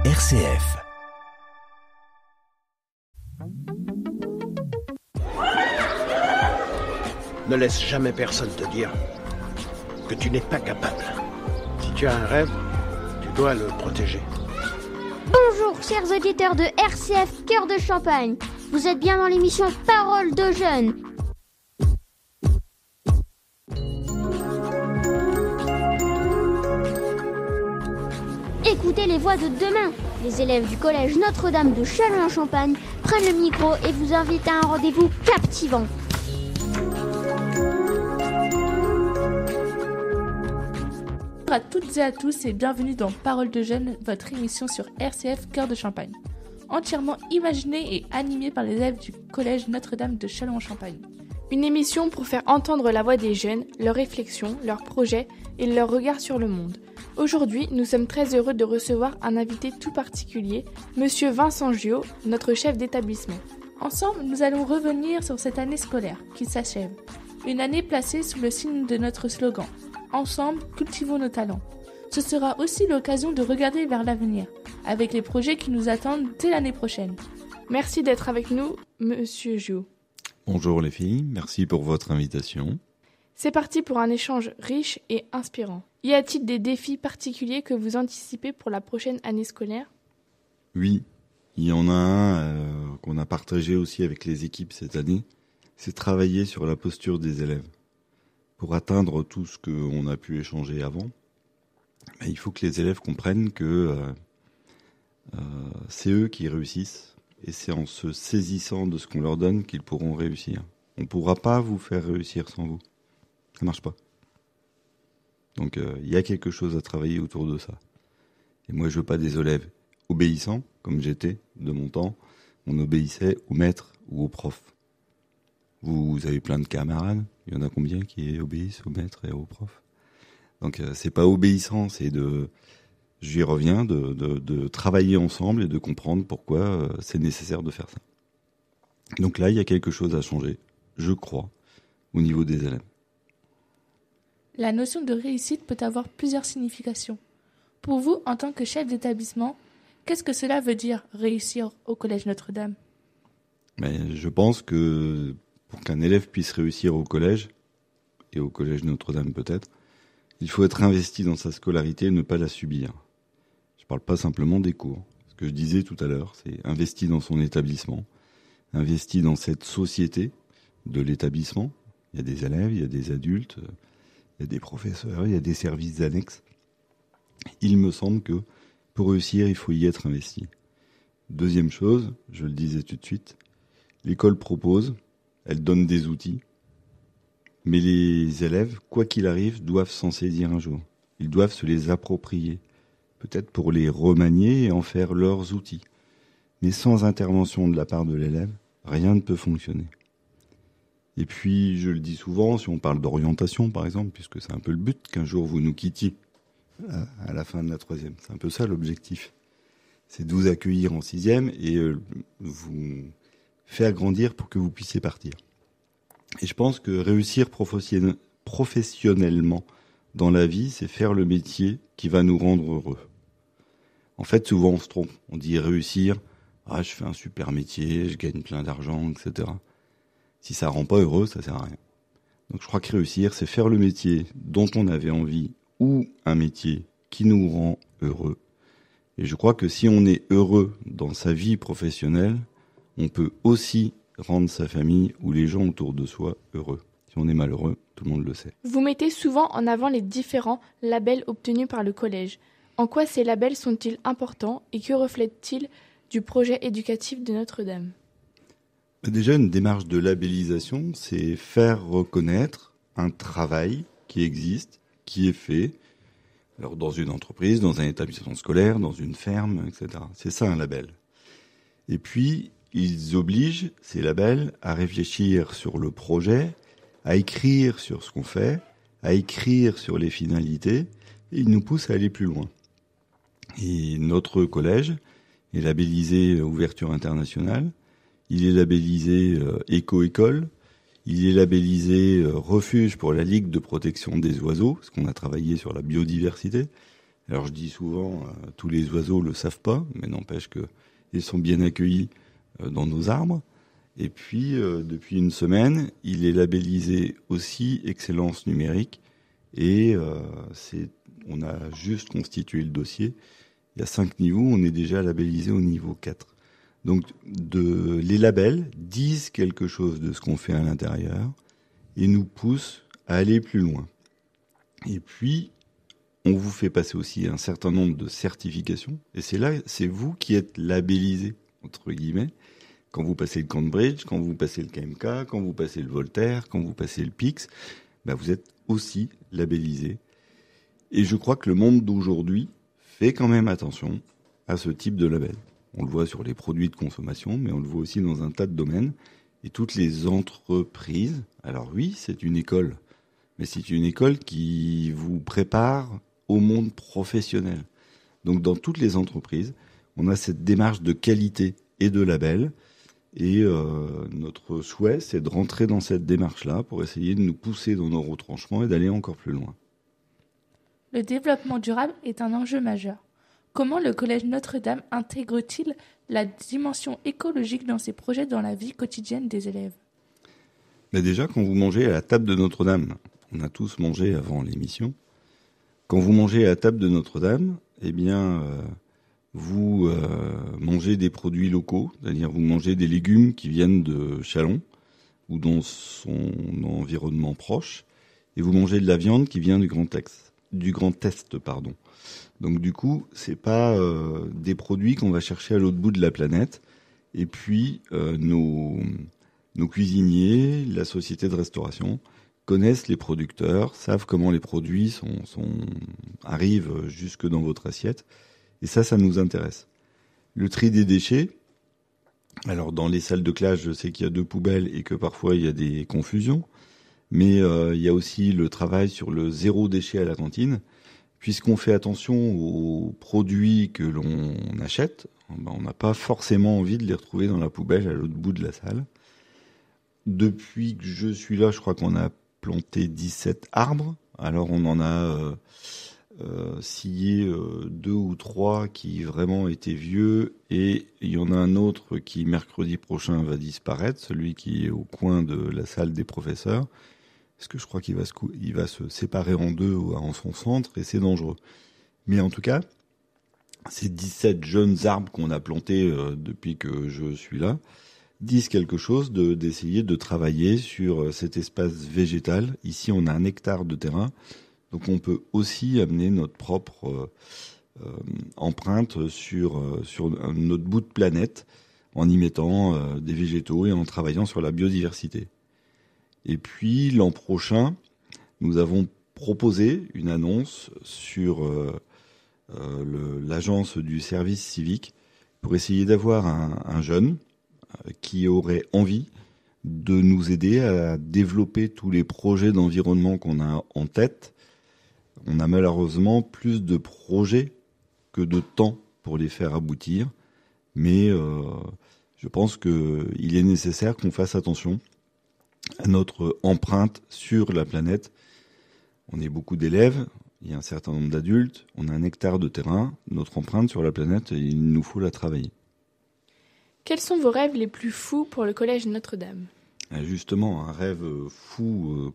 RCF. Ne laisse jamais personne te dire que tu n'es pas capable. Si tu as un rêve, tu dois le protéger. Bonjour chers auditeurs de RCF Cœur de Champagne. Vous êtes bien dans l'émission Parole de jeunes. Écoutez les voix de demain. Les élèves du collège Notre-Dame de Châlons-en-Champagne prennent le micro et vous invitent à un rendez-vous captivant. Bonjour à toutes et à tous et bienvenue dans Parole de jeunes, votre émission sur RCF Cœur de Champagne. Entièrement imaginée et animée par les élèves du collège Notre-Dame de Châlons-en-Champagne. Une émission pour faire entendre la voix des jeunes, leurs réflexions, leurs projets et leur regard sur le monde. Aujourd'hui, nous sommes très heureux de recevoir un invité tout particulier, Monsieur Vincent Giot, notre chef d'établissement. Ensemble, nous allons revenir sur cette année scolaire qui s'achève. Une année placée sous le signe de notre slogan « Ensemble, cultivons nos talents ». Ce sera aussi l'occasion de regarder vers l'avenir, avec les projets qui nous attendent dès l'année prochaine. Merci d'être avec nous, Monsieur Giot. Bonjour les filles, merci pour votre invitation. C'est parti pour un échange riche et inspirant. Y a-t-il des défis particuliers que vous anticipez pour la prochaine année scolaire ? Oui, il y en a un qu'on a partagé aussi avec les équipes cette année, c'est travailler sur la posture des élèves. Pour atteindre tout ce qu'on a pu échanger avant, il faut que les élèves comprennent que c'est eux qui réussissent et c'est en se saisissant de ce qu'on leur donne qu'ils pourront réussir. On ne pourra pas vous faire réussir sans vous. Ça ne marche pas. Donc il y a quelque chose à travailler autour de ça. Et moi je veux pas des élèves obéissants, comme j'étais de mon temps. On obéissait au maître ou au prof. Vous avez plein de camarades, il y en a combien qui obéissent au maître et au prof ? Donc c'est pas obéissant, c'est j'y reviens, de travailler ensemble et de comprendre pourquoi c'est nécessaire de faire ça. Donc là, il y a quelque chose à changer, je crois, au niveau des élèves. La notion de réussite peut avoir plusieurs significations. Pour vous, en tant que chef d'établissement, qu'est-ce que cela veut dire, réussir au Collège Notre-Dame ? Je pense que pour qu'un élève puisse réussir au collège, et au Collège Notre-Dame peut-être, il faut être investi dans sa scolarité et ne pas la subir. Je ne parle pas simplement des cours. Ce que je disais tout à l'heure, c'est investi dans son établissement, investi dans cette société de l'établissement. Il y a des élèves, il y a des adultes, il y a des professeurs, il y a des services annexes. Il me semble que pour réussir, il faut y être investi. Deuxième chose, je le disais tout de suite, l'école propose, elle donne des outils, mais les élèves, quoi qu'il arrive, doivent s'en saisir un jour. Ils doivent se les approprier, peut-être pour les remanier et en faire leurs outils. Mais sans intervention de la part de l'élève, rien ne peut fonctionner. Et puis, je le dis souvent, si on parle d'orientation, par exemple, puisque c'est un peu le but, qu'un jour vous nous quittiez à la fin de la troisième. C'est un peu ça l'objectif. C'est de vous accueillir en sixième et vous faire grandir pour que vous puissiez partir. Et je pense que réussir professionnellement dans la vie, c'est faire le métier qui va nous rendre heureux. En fait, souvent on se trompe. On dit réussir, je fais un super métier, je gagne plein d'argent, etc. Si ça rend pas heureux, ça sert à rien. Donc je crois que réussir, c'est faire le métier dont on avait envie ou un métier qui nous rend heureux. Et je crois que si on est heureux dans sa vie professionnelle, on peut aussi rendre sa famille ou les gens autour de soi heureux. Si on est malheureux, tout le monde le sait. Vous mettez souvent en avant les différents labels obtenus par le collège. En quoi ces labels sont-ils importants et que reflètent-ils du projet éducatif de Notre-Dame ? Déjà, une démarche de labellisation, c'est faire reconnaître un travail qui existe, qui est fait, alors dans une entreprise, dans un établissement scolaire, dans une ferme, etc. C'est ça un label. Et puis, ils obligent, ces labels, à réfléchir sur le projet, à écrire sur ce qu'on fait, à écrire sur les finalités, et ils nous poussent à aller plus loin. Et notre collège est labellisé Ouverture Internationale, il est labellisé Éco-École, il est labellisé Refuge pour la Ligue de protection des oiseaux, parce qu'on a travaillé sur la biodiversité. Alors je dis souvent, tous les oiseaux le savent pas, mais n'empêche que ils sont bien accueillis dans nos arbres. Et puis, depuis une semaine, il est labellisé aussi Excellence numérique. Et on a juste constitué le dossier. Il y a 5 niveaux, on est déjà labellisé au niveau 4. Donc, les labels disent quelque chose de ce qu'on fait à l'intérieur et nous poussent à aller plus loin. Et puis, on vous fait passer aussi un certain nombre de certifications. Et c'est vous qui êtes labellisé, entre guillemets, quand vous passez le Cambridge, quand vous passez le KMK, quand vous passez le Voltaire, quand vous passez le PIX, vous êtes aussi labellisé. Et je crois que le monde d'aujourd'hui fait quand même attention à ce type de label. On le voit sur les produits de consommation, mais on le voit aussi dans un tas de domaines. Et toutes les entreprises, alors oui, c'est une école, mais c'est une école qui vous prépare au monde professionnel. Donc dans toutes les entreprises, on a cette démarche de qualité et de label. Et notre souhait, c'est de rentrer dans cette démarche-là pour essayer de nous pousser dans nos retranchements et d'aller encore plus loin. Le développement durable est un enjeu majeur. Comment le Collège Notre-Dame intègre-t-il la dimension écologique dans ses projets dans la vie quotidienne des élèves ? Déjà, quand vous mangez à la table de Notre-Dame, on a tous mangé avant l'émission, quand vous mangez à la table de Notre-Dame, vous mangez des produits locaux, c'est-à-dire vous mangez des légumes qui viennent de Châlons ou dans son environnement proche, et vous mangez de la viande qui vient du Grand Est. Donc du coup, c'est pas des produits qu'on va chercher à l'autre bout de la planète. Et puis nos cuisiniers, la société de restauration connaissent les producteurs, savent comment les produits arrivent jusque dans votre assiette. Et ça nous intéresse. Le tri des déchets. Alors, dans les salles de classe, je sais qu'il y a 2 poubelles et que parfois il y a des confusions. Mais il y a aussi le travail sur le 0 déchet à la cantine. Puisqu'on fait attention aux produits que l'on achète, on n'a pas forcément envie de les retrouver dans la poubelle à l'autre bout de la salle. Depuis que je suis là, je crois qu'on a planté 17 arbres. Alors, on en a scié 2 ou 3 qui vraiment étaient vieux, et il y en a un autre qui mercredi prochain va disparaître, celui qui est au coin de la salle des professeurs, parce que je crois qu'il va se séparer en 2 en son centre, et c'est dangereux. Mais en tout cas, ces 17 jeunes arbres qu'on a plantés depuis que je suis là disent quelque chose d'essayer de travailler sur cet espace végétal. Ici, on a 1 hectare de terrain. Donc on peut aussi amener notre propre empreinte sur notre bout de planète en y mettant des végétaux et en travaillant sur la biodiversité. Et puis l'an prochain, nous avons proposé une annonce sur l'agence du service civique pour essayer d'avoir un jeune qui aurait envie de nous aider à développer tous les projets d'environnement qu'on a en tête. On a malheureusement plus de projets que de temps pour les faire aboutir, mais je pense qu'il est nécessaire qu'on fasse attention à notre empreinte sur la planète. On est beaucoup d'élèves, il y a un certain nombre d'adultes, on a 1 hectare de terrain, notre empreinte sur la planète, il nous faut la travailler. Quels sont vos rêves les plus fous pour le Collège Notre-Dame ? Justement, un rêve fou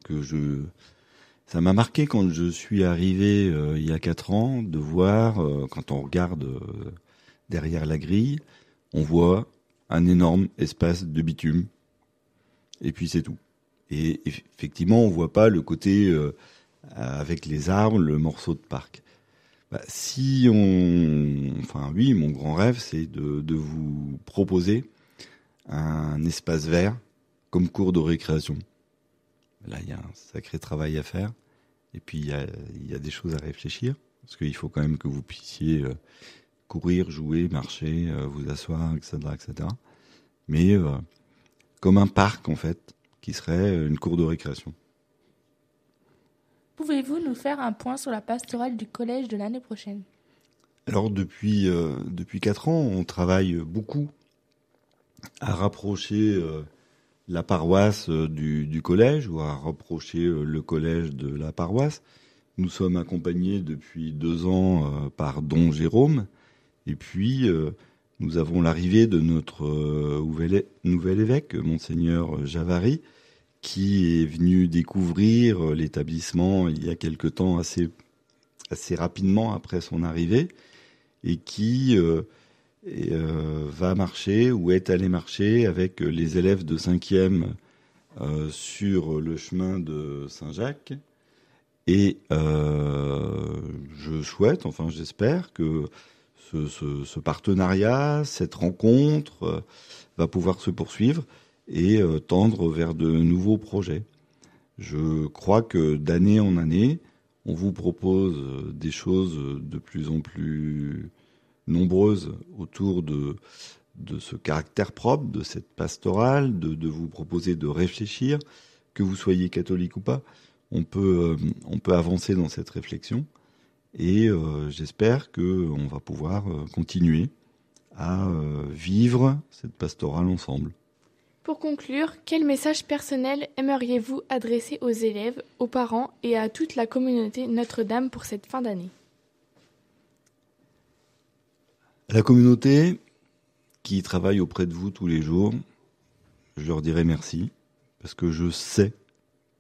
ça m'a marqué quand je suis arrivé il y a 4 ans, de voir, quand on regarde derrière la grille, on voit un énorme espace de bitume. Et puis c'est tout. Et effectivement, on voit pas le côté avec les arbres, le morceau de parc. Oui, mon grand rêve, c'est de vous proposer un espace vert comme cours de récréation. Là, il y a un sacré travail à faire. Et puis, il y a des choses à réfléchir. Parce qu'il faut quand même que vous puissiez courir, jouer, marcher, vous asseoir, etc., etc. Mais comme un parc, en fait, qui serait une cour de récréation. Pouvez-vous nous faire un point sur la pastorale du collège de l'année prochaine ? Alors, depuis 4 ans, on travaille beaucoup à rapprocher la paroisse du collège, ou à rapprocher le collège de la paroisse, Nous sommes accompagnés depuis 2 ans par Don Jérôme. Et puis, nous avons l'arrivée de notre nouvel évêque, Monseigneur Javary, qui est venu découvrir l'établissement il y a quelque temps assez rapidement après son arrivée et qui va marcher ou est allé marcher avec les élèves de 5e sur le chemin de Saint-Jacques. Et je souhaite, enfin j'espère que ce partenariat, cette rencontre va pouvoir se poursuivre et tendre vers de nouveaux projets. Je crois que d'année en année, on vous propose des choses de plus en plus nombreuses autour de ce caractère propre, de cette pastorale, de vous proposer de réfléchir, que vous soyez catholique ou pas. On peut avancer dans cette réflexion et j'espère qu'on va pouvoir continuer à vivre cette pastorale ensemble. Pour conclure, quel message personnel aimeriez-vous adresser aux élèves, aux parents et à toute la communauté Notre-Dame pour cette fin d'année ? À la communauté qui travaille auprès de vous tous les jours, je leur dirai merci, parce que je sais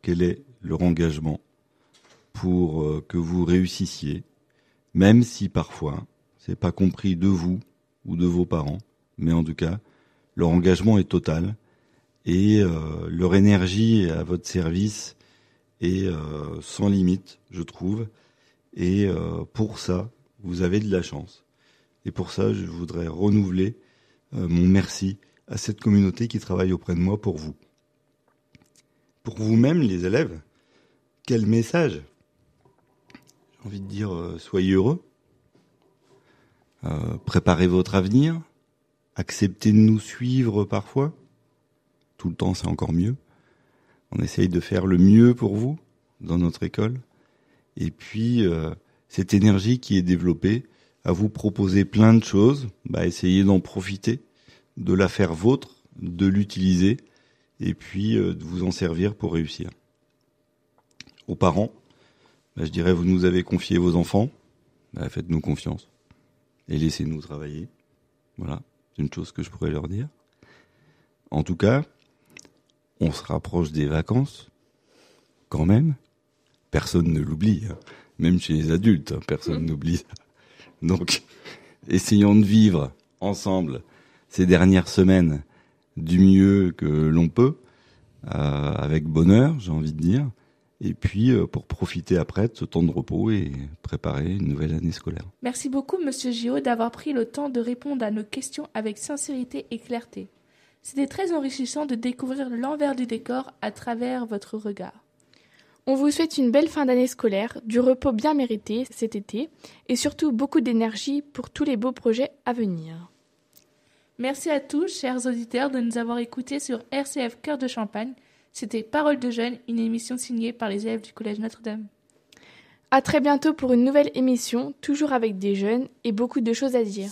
quel est leur engagement pour que vous réussissiez, même si parfois c'est pas compris de vous ou de vos parents, mais en tout cas, leur engagement est total et leur énergie à votre service est sans limite, je trouve. Et pour ça, vous avez de la chance. Et pour ça, je voudrais renouveler mon merci à cette communauté qui travaille auprès de moi pour vous. Pour vous-même, les élèves, quel message ? J'ai envie de dire, soyez heureux, préparez votre avenir, acceptez de nous suivre parfois. Tout le temps, c'est encore mieux. On essaye de faire le mieux pour vous dans notre école. Et puis, cette énergie qui est développée, à vous proposer plein de choses, essayez d'en profiter, de la faire vôtre, de l'utiliser, et puis de vous en servir pour réussir. Aux parents, je dirais, vous nous avez confié vos enfants, faites-nous confiance, et laissez-nous travailler. Voilà, c'est une chose que je pourrais leur dire. En tout cas, on se rapproche des vacances, quand même. Personne ne l'oublie, hein. Même chez les adultes, personne n'oublie ça. Donc, essayons de vivre ensemble ces dernières semaines du mieux que l'on peut, avec bonheur, j'ai envie de dire, et puis pour profiter après de ce temps de repos et préparer une nouvelle année scolaire. Merci beaucoup, Monsieur Giraud, d'avoir pris le temps de répondre à nos questions avec sincérité et clarté. C'était très enrichissant de découvrir l'envers du décor à travers votre regard. On vous souhaite une belle fin d'année scolaire, du repos bien mérité cet été et surtout beaucoup d'énergie pour tous les beaux projets à venir. Merci à tous, chers auditeurs, de nous avoir écoutés sur RCF Cœur de Champagne. C'était Paroles de Jeunes, une émission signée par les élèves du Collège Notre-Dame. À très bientôt pour une nouvelle émission, toujours avec des jeunes et beaucoup de choses à dire.